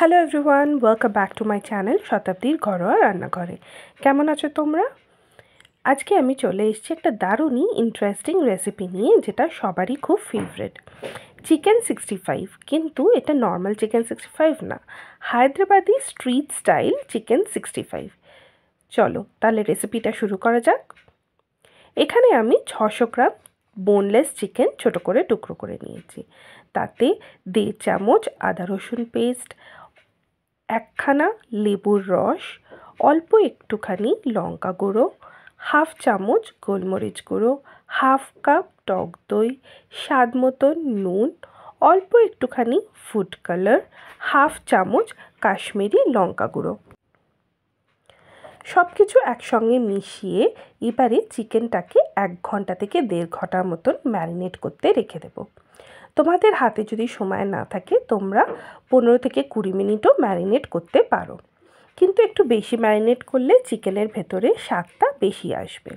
Hello everyone, welcome back to my channel শতাব্দীর ঘরোয়া রান্নাঘরে। কেমন আছো তোমরা? আজকে আমি চলে এসেছি একটা দারুণই ইন্টারেস্টিং রেসিপি নিয়ে, যেটা সবারই খুব ফেভারিট, চিকেন 65। কিন্তু এটা নর্মাল চিকেন 65 না, হায়দ্রাবাদি স্ট্রিট স্টাইল চিকেন 65। চলো তাহলে রেসিপিটা শুরু করা যাক। এখানে আমি 600 গ্রাম বোনলেস চিকেন ছোট করে টুকরো করে নিয়েছি। তাতে 1.5 চামচ আদা রসুন পেস্ট, একখানা লেবুর রস, অল্প একটুখানি লঙ্কা গুঁড়ো, 1/2 চামচ গোলমরিচ গুঁড়ো, 1/2 কাপ টক দই, স্বাদ মতন নুন, অল্প একটুখানি ফুড কালার, 1/2 চামচ কাশ্মীরি লঙ্কা গুঁড়ো। সব কিছু একসঙ্গে মিশিয়ে এবারে চিকেনটাকে 1 ঘন্টা থেকে 1.5 ঘন্টার মতন ম্যারিনেট করতে রেখে দেবো। তোমাদের হাতে যদি সময় না থাকে তোমরা 15 থেকে 20 মিনিটও ম্যারিনেট করতে পারো, কিন্তু একটু বেশি ম্যারিনেট করলে চিকেনের ভেতরে স্বাদটা বেশি আসবে।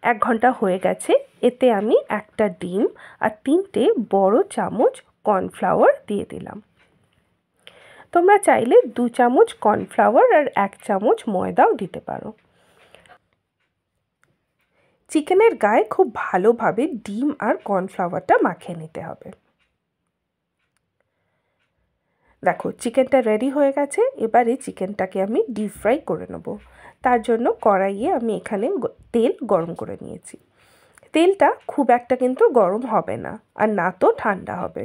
1 ঘন্টা হয়ে গেছে। এতে আমি একটা ডিম আর 3টে বড় চামচ কর্নফ্লাওয়ার দিয়ে দিলাম। তোমরা চাইলে 2 চামচ কর্নফ্লাওয়ার আর 1 চামচ ময়দাও দিতে পারো। চিকেনের গায়ে খুব ভালোভাবে ডিম আর কর্নফ্লাওয়ারটা মাখিয়ে নিতে হবে। দেখো চিকেনটা রেডি হয়ে গেছে। এবারে চিকেনটাকে আমি ডিপ ফ্রাই করে নেব। তার জন্য কড়াইয়ে আমি এখানে তেল গরম করে নিয়েছি। তেলটা খুব একটা কিন্তু গরম হবে না, আর না তো ঠান্ডা হবে।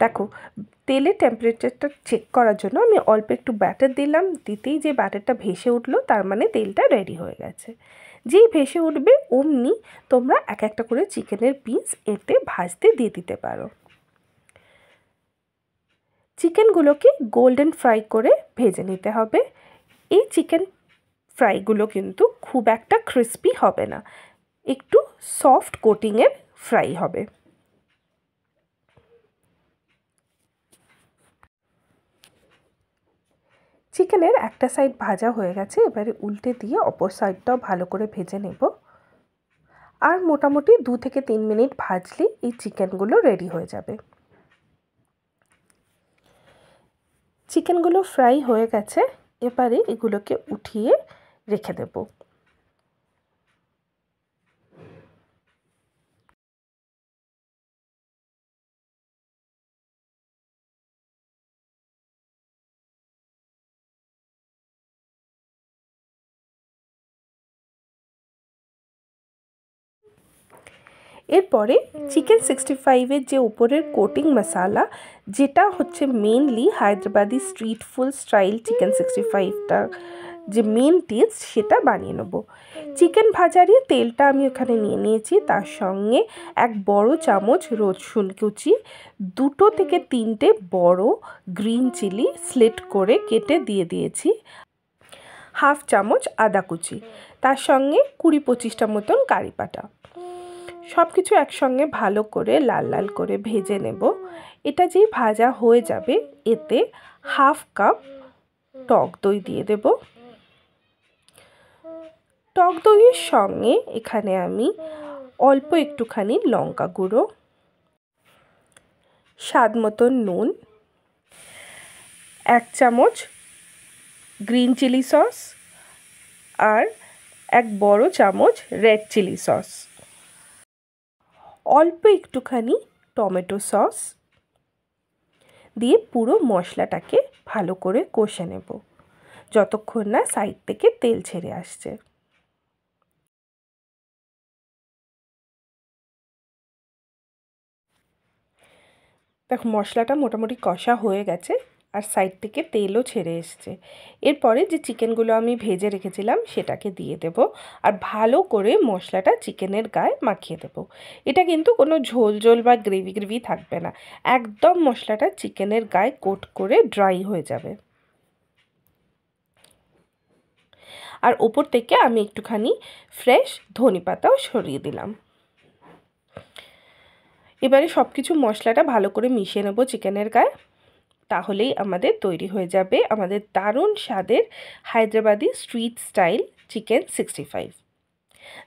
দেখো তেলের টেম্পারেচারটা চেক করার জন্য আমি অল্প একটু ব্যাটার দিলাম। দিতেই যে ব্যাটারটা ভেসে উঠলো, তার মানে তেলটা রেডি হয়ে গেছে। যেই ভেসে উঠবে অমনি তোমরা এক একটা করে চিকেনের পিস এতে ভাজতে দিয়ে দিতে পারো। চিকেনগুলোকে গোল্ডেন ফ্রাই করে ভেজে নিতে হবে। এই চিকেন ফ্রাইগুলো কিন্তু খুব একটা ক্রিস্পি হবে না, একটু সফট কোটিংয়ের ফ্রাই হবে। চিকেনের একটা সাইড ভাজা হয়ে গেছে, এবারে উল্টে দিয়ে অপর সাইডটাও ভালো করে ভেজে নেব। আর মোটামুটি 2 থেকে 3 মিনিট ভাজলেই এই চিকেনগুলো রেডি হয়ে যাবে। চিকেনগুলো ফ্রাই হয়ে গেছে, এবারে এগুলোকে উঠিয়ে রেখে দেব। এরপরে চিকেন 65-এর যে উপরের কোটিং মশালা, যেটা হচ্ছে mainly Hyderabadi street food style chicken 65টা যে মেন টেস্ট, সেটা বানিয়ে নেব। চিকেন ভাজারে তেলটা আমি ওখানে নিয়ে নিয়েছি, তার সঙ্গে 1 বড় চামচ রসুন কুচি, 2 থেকে 3টে বড় গ্রিন চিলি স্লিট করে কেটে দিয়ে দিয়েছি, 1/2 চামচ আদা কুচি, তার সঙ্গে 20-25টা মতন কারি পাতা। সব কিছু একসঙ্গে ভালো করে লাল লাল করে ভেজে নেব। এটা যেই ভাজা হয়ে যাবে, এতে 1/2 কাপ টক দই দিয়ে দেব। টক দইয়ের সঙ্গে এখানে আমি অল্প একটুখানি লঙ্কা গুঁড়ো, স্বাদ মতন নুন, 1 চামচ গ্রিন চিলি সস আর 1 বড় চামচ রেড চিলি সস, অল্প একটুখানি টমেটো সস দিয়ে পুরো মশলাটাকে ভালো করে কষে নেব, যতক্ষণ না সাইড থেকে তেল ছেড়ে আসছে। দেখো মশলাটা মোটামুটি কষা হয়ে গেছে আর সাইড থেকে তেলও ছেড়ে এসছে। এরপরে যে চিকেনগুলো আমি ভেজে রেখেছিলাম সেটাকে দিয়ে দেব, আর ভালো করে মশলাটা চিকেনের গায়ে মাখিয়ে দেব। এটা কিন্তু কোনো ঝোল ঝোল বা গ্রেভি গ্রেভি থাকবে না, একদম মশলাটা চিকেনের গায়ে কোট করে ড্রাই হয়ে যাবে। আর ওপর থেকে আমি একটুখানি ফ্রেশ ধনেপাতাও ছড়িয়ে দিলাম। এবারে সব কিছু মশলাটা ভালো করে মিশিয়ে নেব চিকেনের গায়ে। তাহলেই আমাদের তৈরি হয়ে যাবে আমাদের দারুণ স্বাদের হায়দ্রাবাদি স্ট্রিট স্টাইল চিকেন 65।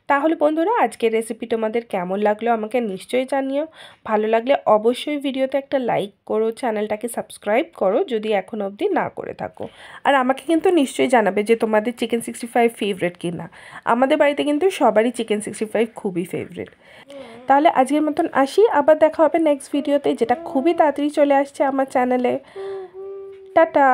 তাহলে বন্ধুরা আজকের রেসিপি তোমাদের কেমন লাগলো আমাকে নিশ্চয়ই জানিও। ভালো লাগলে অবশ্যই ভিডিওতে একটা লাইক করো, চ্যানেলটাকে সাবস্ক্রাইব করো যদি এখন অবধি না করে থাকো। আর আমাকে কিন্তু নিশ্চয়ই জানাবে যে তোমাদের চিকেন 65 ফেভারিট কি না। আমাদের বাড়িতে কিন্তু সবারই চিকেন 65 খুবই ফেভারিট। তাহলে আজকের মতন আসি, আবার দেখা হবে নেক্সট ভিডিওতে, যেটা খুবই তাড়াতাড়ি চলে আসছে আমার চ্যানেলে। টাটা।